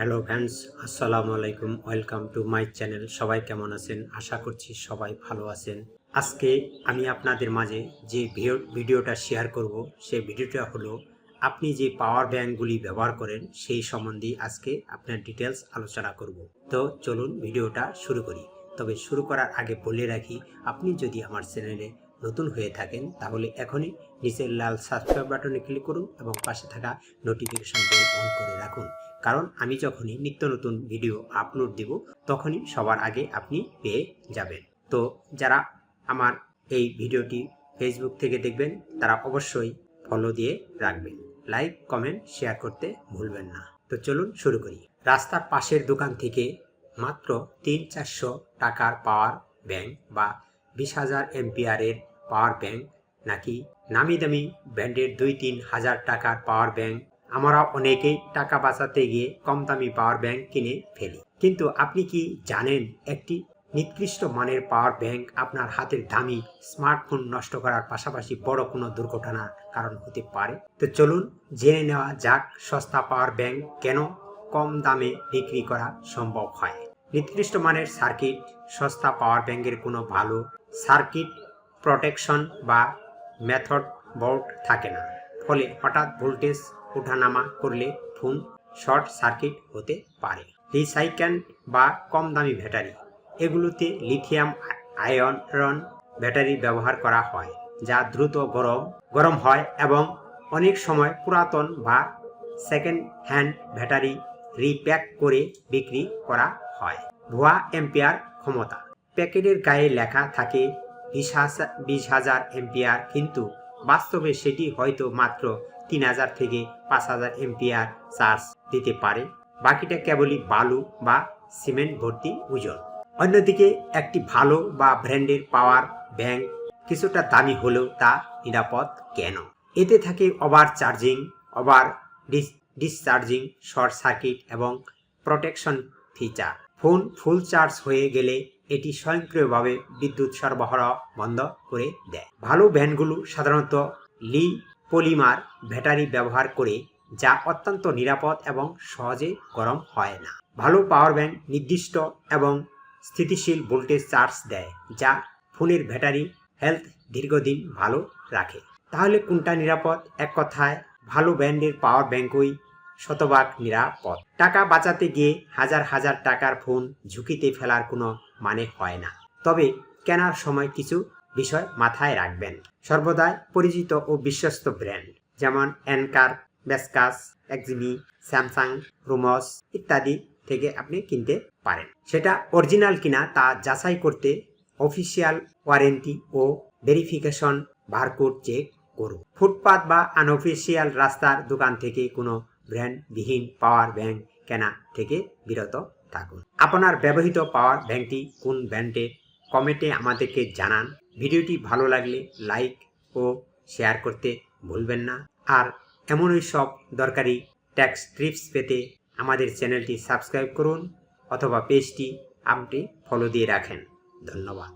Hello friends, আসসালামু আলাইকুম। Welcome to my channel. সবাই কেমন আছেন? আশা করছি সবাই ভালো আছেন। আজকে আমি আপনাদের মাঝে যে ভিডিওটা শেয়ার করব, সেই ভিডিওটা হলো আপনি যে পাওয়ার ব্যাঙ্কগুলি ব্যবহার করেন সেই সম্বন্ধে আজকে আপনার ডিটেলস আলোচনা করব। তো চলুন ভিডিওটা শুরু করি। তবে শুরু করার আগে বলে রাখি, আপনি যদি আমার চ্যানেলে নতুন হয়ে থাকেন তাহলে এখনই নিচের লাল সাবস্ক্রাইব বাটনে ক্লিক করুন এবং পাশে থাকা নোটিফিকেশন বেল অন করে রাখুন। কারণ আমি যখনই নিত্য নতুন ভিডিও আপলোড দেব তখনই সবার আগে আপনি পেয়ে যাবেন। তো যারা আমার এই ভিডিওটি ফেসবুক থেকে দেখবেন তারা অবশ্যই ফলো দিয়ে রাখবেন, লাইক কমেন্ট শেয়ার করতে ভুলবেন না। তো চলুন শুরু করি। রাস্তার পাশের দোকান থেকে মাত্র 300-400 টাকার পাওয়ার ব্যাংক বা 20,000 এমপিআরের পাওয়ার ব্যাংক, নাকি নামি দামি ব্র্যান্ডের 2-3 হাজার টাকার পাওয়ার ব্যাংক, আমরা অনেকেই টাকা বাঁচাতে গিয়ে কম দামি পাওয়ার ব্যাংক কিনে ফেলি। কিন্তু আপনি কি জানেন একটি নিকৃষ্ট মানের পাওয়ার ব্যাংক আপনার হাতের দামি স্মার্টফোন নষ্ট করার পাশাপাশি বড় কোনো দুর্ঘটনার কারণ হতে পারে? তো চলুন জেনে নেওয়া যাক সস্তা পাওয়ার ব্যাংক কেন কম দামে বিক্রি করা সম্ভব হয়। নিকৃষ্ট মানের সার্কিট, সস্তা পাওয়ার ব্যাংকের কোনো ভালো সার্কিট প্রোটেকশন বা মেথড বোর্ড থাকে না, ফলে হঠাৎ ভোল্টেজ ওঠানামা করলে ফোন শর্ট সার্কিট হতে পারে। রিসাইকেল বা কম দামি ব্যাটারি, এগুলোতে লিথিয়াম আয়ন ব্যাটারি ব্যবহার করা হয় যা দ্রুত গরম হয় এবং অনেক সময় পুরাতন বা সেকেন্ড হ্যান্ড ব্যাটারি রিপ্যাক করে বিক্রি করা হয়। ভুয়া এম্পিয়ার ক্ষমতা, প্যাকেটের গায়ে লেখা থাকে 20,000 এম্পিয়ার, কিন্তু বাস্তবে সেটি হয়তো মাত্র 3,000 থেকে 5,000 এম্পিয়ার চার্জ দিতে পারে, বাকিটা কেবলই বালু বা সিমেন্ট ভর্তি ওজন। অন্যদিকে একটি ভালো বা ব্র্যান্ডের পাওয়ার ব্যাংক কিছুটা দামি হলেও তা নিরাপদ কেন? এতে থাকে over charging, over discharging, short circuit এবং protection feature. Phone full charge হয়ে গেলে এটি স্বয়ংক্রিয়ভাবে বিদ্যুৎ সরবরাহ বন্ধ করে দেয়। ভালো ব্যান্ডগুলো সাধারণত লি পলিমার ব্যাটারি ব্যবহার করে, যা অত্যন্ত নিরাপদ এবং সহজে গরম হয় না। ভালো পাওয়ার ব্যাংক নির্দিষ্ট এবং স্থিতিশীল ভোল্টেজ চার্জ দেয়, যা ফোনের ব্যাটারি হেলথ দীর্ঘদিন ভালো রাখে। তাহলে কোনটা নিরাপদ? এক কথায় ভালো ব্র্যান্ডের পাওয়ার ব্যাংকই শতভাগ নিরাপদ। টাকা বাঁচাতে গিয়ে হাজার হাজার টাকার ফোন ঝুঁকিতে ফেলার কোনো মানে হয় না। তবে কেনার সময় কিছু বিষয় মাথায় রাখবেন। সর্বদাই পরিচিত ও বিশ্বস্ত ব্র্যান্ড যেমন অ্যানকার, বেসকাস, এক্সমি, স্যামসাং, রুমস ইত্যাদি থেকে আপনি কিনতে পারেন। সেটা অরিজিনাল কিনা তা যাচাই করতে অফিসিয়াল ওয়ারেন্টি ও ভেরিফিকেশন বারকোড চেক করুন। ফুটপাত বা আনঅফিসিয়াল রাস্তার দোকান থেকে কোনো ব্র্যান্ডবিহীন পাওয়ার ব্যাংক কেনা থেকে বিরত থাকুন। আপনার ব্যবহৃত পাওয়ার ব্যাংকটি কোন ব্র্যান্ডের? কমেন্টে আমাদেরকে জানান। ভিডিওটি ভালো লাগলে লাইক ও শেয়ার করতে ভুলবেন না। আর এমনই সব দরকারি ট্যাক্স টিপস পেতে আমাদের চ্যানেলটি সাবস্ক্রাইব করুন অথবা পেজটি আপনি ফলো দিয়ে রাখেন। ধন্যবাদ।